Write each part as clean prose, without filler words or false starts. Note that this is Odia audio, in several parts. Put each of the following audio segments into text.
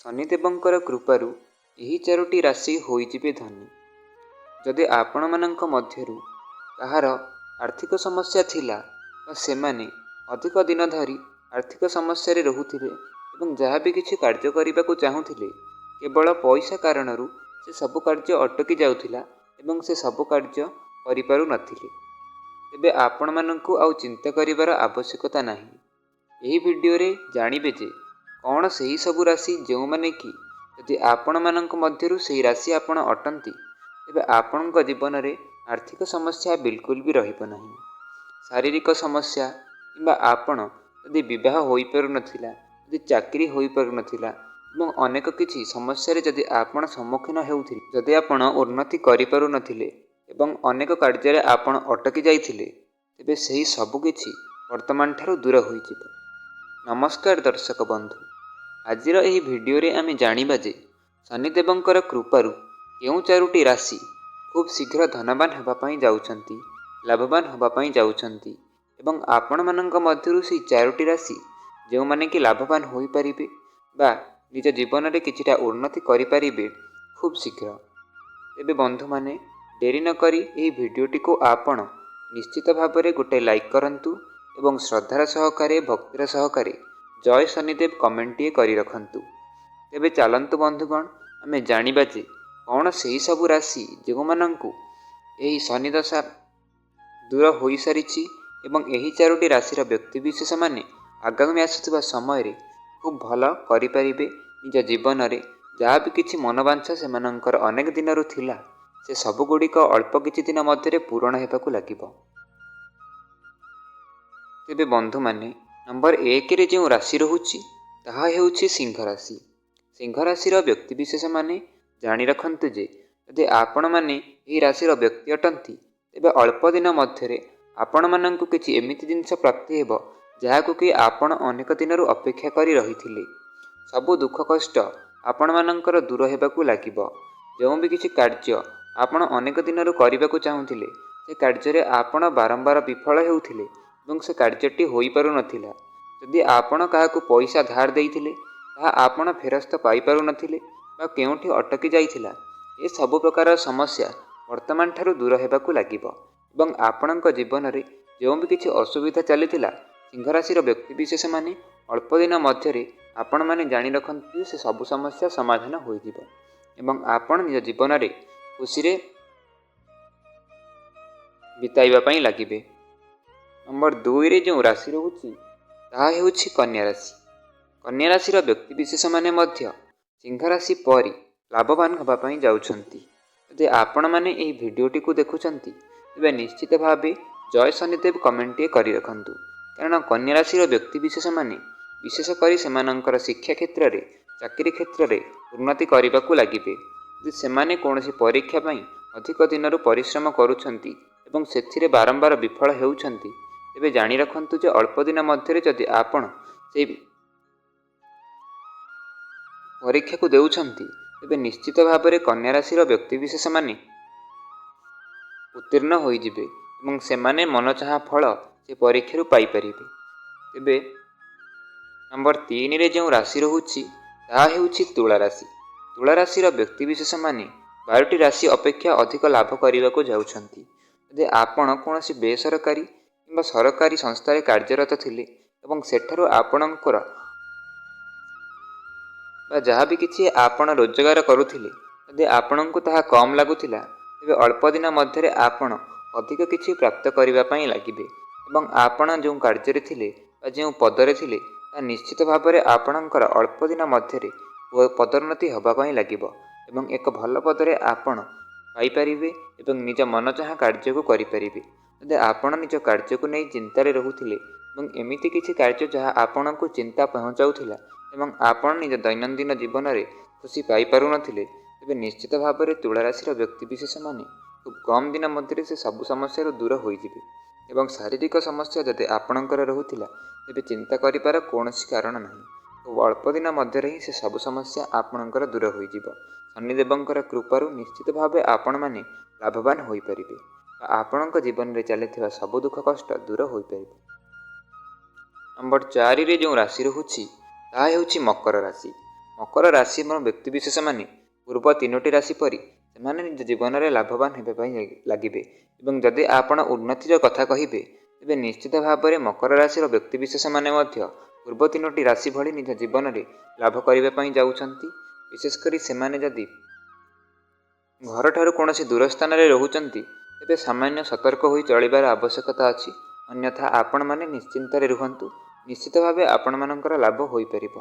ଶନିଦେବଙ୍କର କୃପାରୁ ଏହି ଚାରୋଟି ରାଶି ହୋଇଯିବେ ଧନୀ। ଯଦି ଆପଣମାନଙ୍କ ମଧ୍ୟରୁ କାହାର ଆର୍ଥିକ ସମସ୍ୟା ଥିଲା ବା ସେମାନେ ଅଧିକ ଦିନ ଧରି ଆର୍ଥିକ ସମସ୍ୟାରେ ରହୁଥିଲେ ଏବଂ ଯାହା ବି କିଛି କାର୍ଯ୍ୟ କରିବାକୁ ଚାହୁଁଥିଲେ କେବଳ ପଇସା କାରଣରୁ ସେ ସବୁ କାର୍ଯ୍ୟ ଅଟକି ଯାଉଥିଲା ଏବଂ ସେ ସବୁ କାର୍ଯ୍ୟ କରିପାରୁନଥିଲେ, ତେବେ ଆପଣମାନଙ୍କୁ ଆଉ ଚିନ୍ତା କରିବାର ଆବଶ୍ୟକତା ନାହିଁ। ଏହି ଭିଡ଼ିଓରେ ଜାଣିବେ ଯେ କ'ଣ ସେହି ସବୁ ରାଶି ଯେଉଁମାନେ କି ଯଦି ଆପଣମାନଙ୍କ ମଧ୍ୟରୁ ସେହି ରାଶି ଆପଣ ଅଟନ୍ତି ତେବେ ଆପଣଙ୍କ ଜୀବନରେ ଆର୍ଥିକ ସମସ୍ୟା ବିଲକୁଲ ବି ରହିବ ନାହିଁ। ଶାରୀରିକ ସମସ୍ୟା କିମ୍ବା ଆପଣ ଯଦି ବିବାହ ହୋଇପାରୁନଥିଲା, ଯଦି ଚାକିରି ହୋଇପାରୁନଥିଲା ଏବଂ ଅନେକ କିଛି ସମସ୍ୟାରେ ଯଦି ଆପଣ ସମ୍ମୁଖୀନ ହେଉଥିଲେ, ଯଦି ଆପଣ ଉନ୍ନତି କରିପାରୁନଥିଲେ ଏବଂ ଅନେକ କାର୍ଯ୍ୟରେ ଆପଣ ଅଟକି ଯାଇଥିଲେ, ତେବେ ସେହି ସବୁକିଛି ବର୍ତ୍ତମାନ ଠାରୁ ଦୂର ହୋଇଯିବ। ନମସ୍କାର ଦର୍ଶକ ବନ୍ଧୁ, ଆଜିର ଏହି ଭିଡ଼ିଓରେ ଆମେ ଜାଣିବା ଯେ ଶନିଦେବଙ୍କର କୃପାରୁ କେଉଁ ଚାରୋଟି ରାଶି ଖୁବ୍ ଶୀଘ୍ର ଧନବାନ ହେବା ପାଇଁ ଯାଉଛନ୍ତି, ଲାଭବାନ ହେବା ପାଇଁ ଯାଉଛନ୍ତି ଏବଂ ଆପଣମାନଙ୍କ ମଧ୍ୟରୁ ସେହି ଚାରୋଟି ରାଶି ଯେଉଁମାନେ କି ଲାଭବାନ ହୋଇପାରିବେ ବା ନିଜ ଜୀବନରେ କିଛିଟା ଉନ୍ନତି କରିପାରିବେ ଖୁବ୍ ଶୀଘ୍ର। ତେବେ ବନ୍ଧୁମାନେ, ଡେରି ନକରି ଏହି ଭିଡ଼ିଓଟିକୁ ଆପଣ ନିଶ୍ଚିତ ଭାବରେ ଗୋଟେ ଲାଇକ୍ କରନ୍ତୁ ଏବଂ ଶ୍ରଦ୍ଧାର ସହକାରେ ଭକ୍ତିର ସହକାରେ ଜୟ ଶନିଦେବ କମେଣ୍ଟଟିଏ କରି ରଖନ୍ତୁ। ତେବେ ଚାଲନ୍ତୁ ବନ୍ଧୁଗଣ, ଆମେ ଜାଣିବା ଯେ କ'ଣ ସେହି ସବୁ ରାଶି ଯେଉଁମାନଙ୍କୁ ଏହି ଶନିଦଶା ଦୂର ହୋଇସାରିଛି ଏବଂ ଏହି ଚାରୋଟି ରାଶିର ବ୍ୟକ୍ତିବିଶେଷମାନେ ଆଗାମୀ ଆସୁଥିବା ସମୟରେ ଖୁବ୍ ଭଲ କରିପାରିବେ। ନିଜ ଜୀବନରେ ଯାହା ବି କିଛି ମନୋବାଞ୍ଛା ସେମାନଙ୍କର ଅନେକ ଦିନରୁ ଥିଲା, ସେ ସବୁଗୁଡ଼ିକ ଅଳ୍ପ କିଛି ଦିନ ମଧ୍ୟରେ ପୂରଣ ହେବାକୁ ଲାଗିବ। ତେବେ ବନ୍ଧୁମାନେ, ନମ୍ବର 1ରେ ଯେଉଁ ରାଶି ରହୁଛି ତାହା ହେଉଛି ସିଂହ ରାଶି। ସିଂହ ରାଶିର ବ୍ୟକ୍ତିବିଶେଷମାନେ ଜାଣି ରଖନ୍ତୁ ଯେ ଯଦି ଆପଣମାନେ ଏହି ରାଶିର ବ୍ୟକ୍ତି ଅଟନ୍ତି ତେବେ ଅଳ୍ପ ଦିନ ମଧ୍ୟରେ ଆପଣମାନଙ୍କୁ କିଛି ଏମିତି ଜିନିଷ ପ୍ରାପ୍ତି ହେବ ଯାହାକୁ କି ଆପଣ ଅନେକ ଦିନରୁ ଅପେକ୍ଷା କରି ରହିଥିଲେ। ସବୁ ଦୁଃଖ କଷ୍ଟ ଆପଣମାନଙ୍କର ଦୂର ହେବାକୁ ଲାଗିବ। ଯେଉଁ ବି କିଛି କାର୍ଯ୍ୟ ଆପଣ ଅନେକ ଦିନରୁ କରିବାକୁ ଚାହୁଁଥିଲେ, ସେ କାର୍ଯ୍ୟରେ ଆପଣ ବାରମ୍ବାର ବିଫଳ ହେଉଥିଲେ ଏବଂ ସେ କାର୍ଯ୍ୟଟି ହୋଇପାରୁନଥିଲା। ଯଦି ଆପଣ କାହାକୁ ପଇସା ଧାର ଦେଇଥିଲେ ତାହା ଆପଣ ଫେରସ୍ତ ପାଇପାରୁନଥିଲେ ବା କେଉଁଠି ଅଟକି ଯାଇଥିଲା, ଏ ସବୁ ପ୍ରକାର ସମସ୍ୟା ବର୍ତ୍ତମାନ ଠାରୁ ଦୂର ହେବାକୁ ଲାଗିବ ଏବଂ ଆପଣଙ୍କ ଜୀବନରେ ଯେଉଁ ବି କିଛି ଅସୁବିଧା ଚାଲିଥିଲା, ସିଂହ ରାଶିର ବ୍ୟକ୍ତିବିଶେଷମାନେ ଅଳ୍ପ ଦିନ ମଧ୍ୟରେ ଆପଣମାନେ ଜାଣି ରଖନ୍ତୁ ଯେ ସେ ସବୁ ସମସ୍ୟା ସମାଧାନ ହୋଇଯିବ ଏବଂ ଆପଣ ନିଜ ଜୀବନରେ ଖୁସିରେ ବିତାଇବା ପାଇଁ ଲାଗିବେ। ନମ୍ବର 2ରେ ଯେଉଁ ରାଶି ରହୁଛି ତାହା ହେଉଛି କନ୍ୟା ରାଶି। କନ୍ୟା ରାଶିର ବ୍ୟକ୍ତିବିଶେଷମାନେ ମଧ୍ୟ ସିଂହ ରାଶି ପରି ଲାଭବାନ ହେବା ପାଇଁ ଯାଉଛନ୍ତି। ଯଦି ଆପଣମାନେ ଏହି ଭିଡ଼ିଓଟିକୁ ଦେଖୁଛନ୍ତି ତେବେ ନିଶ୍ଚିତ ଭାବେ ଜୟ ଶନିଦେବ କମେଣ୍ଟଟିଏ କରି ରଖନ୍ତୁ, କାରଣ କନ୍ୟା ରାଶିର ବ୍ୟକ୍ତିବିଶେଷମାନେ ବିଶେଷ କରି ସେମାନଙ୍କର ଶିକ୍ଷା କ୍ଷେତ୍ରରେ, ଚାକିରି କ୍ଷେତ୍ରରେ ଉନ୍ନତି କରିବାକୁ ଲାଗିବେ। ଯଦି ସେମାନେ କୌଣସି ପରୀକ୍ଷା ପାଇଁ ଅଧିକ ଦିନରୁ ପରିଶ୍ରମ କରୁଛନ୍ତି ଏବଂ ସେଥିରେ ବାରମ୍ବାର ବିଫଳ ହେଉଛନ୍ତି, ତେବେ ଜାଣି ରଖନ୍ତୁ ଯେ ଅଳ୍ପ ଦିନ ମଧ୍ୟରେ ଯଦି ଆପଣ ସେହି ପରୀକ୍ଷାକୁ ଦେଉଛନ୍ତି ତେବେ ନିଶ୍ଚିତ ଭାବରେ କନ୍ୟା ରାଶିର ବ୍ୟକ୍ତିବିଶେଷମାନେ ଉତ୍ତୀର୍ଣ୍ଣ ହୋଇଯିବେ ଏବଂ ସେମାନେ ମନଚାହା ଫଳ ସେ ପରୀକ୍ଷାରୁ ପାଇପାରିବେ। ତେବେ ନମ୍ବର 3ରେ ଯେଉଁ ରାଶି ରହୁଛି ତାହା ହେଉଛି ତୁଳା ରାଶି। ତୁଳା ରାଶିର ବ୍ୟକ୍ତିବିଶେଷମାନେ 12ଟି ରାଶି ଅପେକ୍ଷା ଅଧିକ ଲାଭ କରିବାକୁ ଯାଉଛନ୍ତି। ଯଦି ଆପଣ କୌଣସି ବେସରକାରୀ କିମ୍ବା ସରକାରୀ ସଂସ୍ଥାରେ କାର୍ଯ୍ୟରତ ଥିଲେ ଏବଂ ସେଠାରୁ ଆପଣଙ୍କର ବା ଯାହା ବି କିଛି ଆପଣ ରୋଜଗାର କରୁଥିଲେ, ଯଦି ଆପଣଙ୍କୁ ତାହା କମ୍ ଲାଗୁଥିଲା, ତେବେ ଅଳ୍ପ ଦିନ ମଧ୍ୟରେ ଆପଣ ଅଧିକ କିଛି ପ୍ରାପ୍ତ କରିବା ପାଇଁ ଲାଗିବେ ଏବଂ ଆପଣ ଯେଉଁ କାର୍ଯ୍ୟରେ ଥିଲେ ବା ଯେଉଁ ପଦରେ ଥିଲେ ତାହା ନିଶ୍ଚିତ ଭାବରେ ଆପଣଙ୍କର ଅଳ୍ପ ଦିନ ମଧ୍ୟରେ ପଦୋନ୍ନତି ହେବା ପାଇଁ ଲାଗିବ ଏବଂ ଏକ ଭଲ ପଦରେ ଆପଣ ପାଇପାରିବେ ଏବଂ ନିଜ ମନଚାହା କାର୍ଯ୍ୟକୁ କରିପାରିବେ। ଯଦି ଆପଣ ନିଜ କାର୍ଯ୍ୟକୁ ନେଇ ଚିନ୍ତାରେ ରହୁଥିଲେ ଏବଂ ଏମିତି କିଛି କାର୍ଯ୍ୟ ଯାହା ଆପଣଙ୍କୁ ଚିନ୍ତା ପହଞ୍ଚାଉଥିଲା ଏବଂ ଆପଣ ନିଜ ଦୈନନ୍ଦିନ ଜୀବନରେ ଖୁସି ପାଇପାରୁନଥିଲେ, ତେବେ ନିଶ୍ଚିତ ଭାବରେ ତୁଳା ରାଶିର ବ୍ୟକ୍ତିବିଶେଷମାନେ ଖୁବ୍ କମ୍ ଦିନ ମଧ୍ୟରେ ସେ ସବୁ ସମସ୍ୟାରୁ ଦୂର ହୋଇଯିବେ ଏବଂ ଶାରୀରିକ ସମସ୍ୟା ଯଦି ଆପଣଙ୍କର ରହୁଥିଲା ତେବେ ଚିନ୍ତା କରିବାର କୌଣସି କାରଣ ନାହିଁ। ଖୁବ୍ ଅଳ୍ପ ଦିନ ମଧ୍ୟରେ ହିଁ ସେ ସବୁ ସମସ୍ୟା ଆପଣଙ୍କର ଦୂର ହୋଇଯିବ। ଶନିଦେବଙ୍କର କୃପାରୁ ନିଶ୍ଚିତ ଭାବେ ଆପଣମାନେ ଲାଭବାନ ହୋଇପାରିବେ ବା ଆପଣଙ୍କ ଜୀବନରେ ଚାଲିଥିବା ସବୁ ଦୁଃଖ କଷ୍ଟ ଦୂର ହୋଇପାରିବ। ନମ୍ବର 4ରେ ଯେଉଁ ରାଶି ରହୁଛି ତାହା ହେଉଛି ମକର ରାଶି। ମକର ରାଶି ବ୍ୟକ୍ତିବିଶେଷମାନେ ପୂର୍ବ 3ଟି ରାଶି ପରି ସେମାନେ ନିଜ ଜୀବନରେ ଲାଭବାନ ହେବା ପାଇଁ ଲାଗିବେ। ଏବଂ ଯଦି ଆପଣ ଉନ୍ନତିର କଥା କହିବେ ତେବେ ନିଶ୍ଚିତ ଭାବରେ ମକର ରାଶିର ବ୍ୟକ୍ତିବିଶେଷମାନେ ମଧ୍ୟ ପୂର୍ବ 3ଟି ରାଶି ଭଳି ନିଜ ଜୀବନରେ ଲାଭ କରିବା ପାଇଁ ଯାଉଛନ୍ତି। ବିଶେଷ କରି ସେମାନେ ଯଦି ଘରଠାରୁ କୌଣସି ଦୂର ସ୍ଥାନରେ ରହୁଛନ୍ତି ତେବେ ସାମାନ୍ୟ ସତର୍କ ହୋଇ ଚଳିବାର ଆବଶ୍ୟକତା ଅଛି। ଅନ୍ୟଥା ଆପଣମାନେ ନିଶ୍ଚିନ୍ତରେ ରୁହନ୍ତୁ, ନିଶ୍ଚିତ ଭାବେ ଆପଣମାନଙ୍କର ଲାଭ ହୋଇପାରିବ।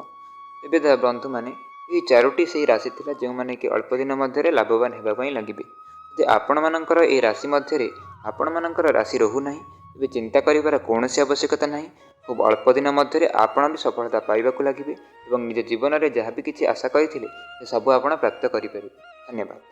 ତେବେ ବନ୍ଧୁମାନେ, ଏହି 4ଟି ସେହି ରାଶି ଥିଲା ଯେଉଁମାନେ କି ଅଳ୍ପ ଦିନ ମଧ୍ୟରେ ଲାଭବାନ ହେବା ପାଇଁ ଲାଗିବେ। ଯଦି ଆପଣମାନଙ୍କର ଏହି ରାଶି ମଧ୍ୟରେ ଆପଣମାନଙ୍କର ରାଶି ରହୁନାହିଁ ତେବେ ଚିନ୍ତା କରିବାର କୌଣସି ଆବଶ୍ୟକତା ନାହିଁ। ଖୁବ୍ ଅଳ୍ପ ଦିନ ମଧ୍ୟରେ ଆପଣ ବି ସଫଳତା ପାଇବାକୁ ଲାଗିବେ ଏବଂ ନିଜ ଜୀବନରେ ଯାହା ବି କିଛି ଆଶା କରିଥିଲେ ସେ ସବୁ ଆପଣ ପ୍ରାପ୍ତ କରିପାରିବେ। ଧନ୍ୟବାଦ।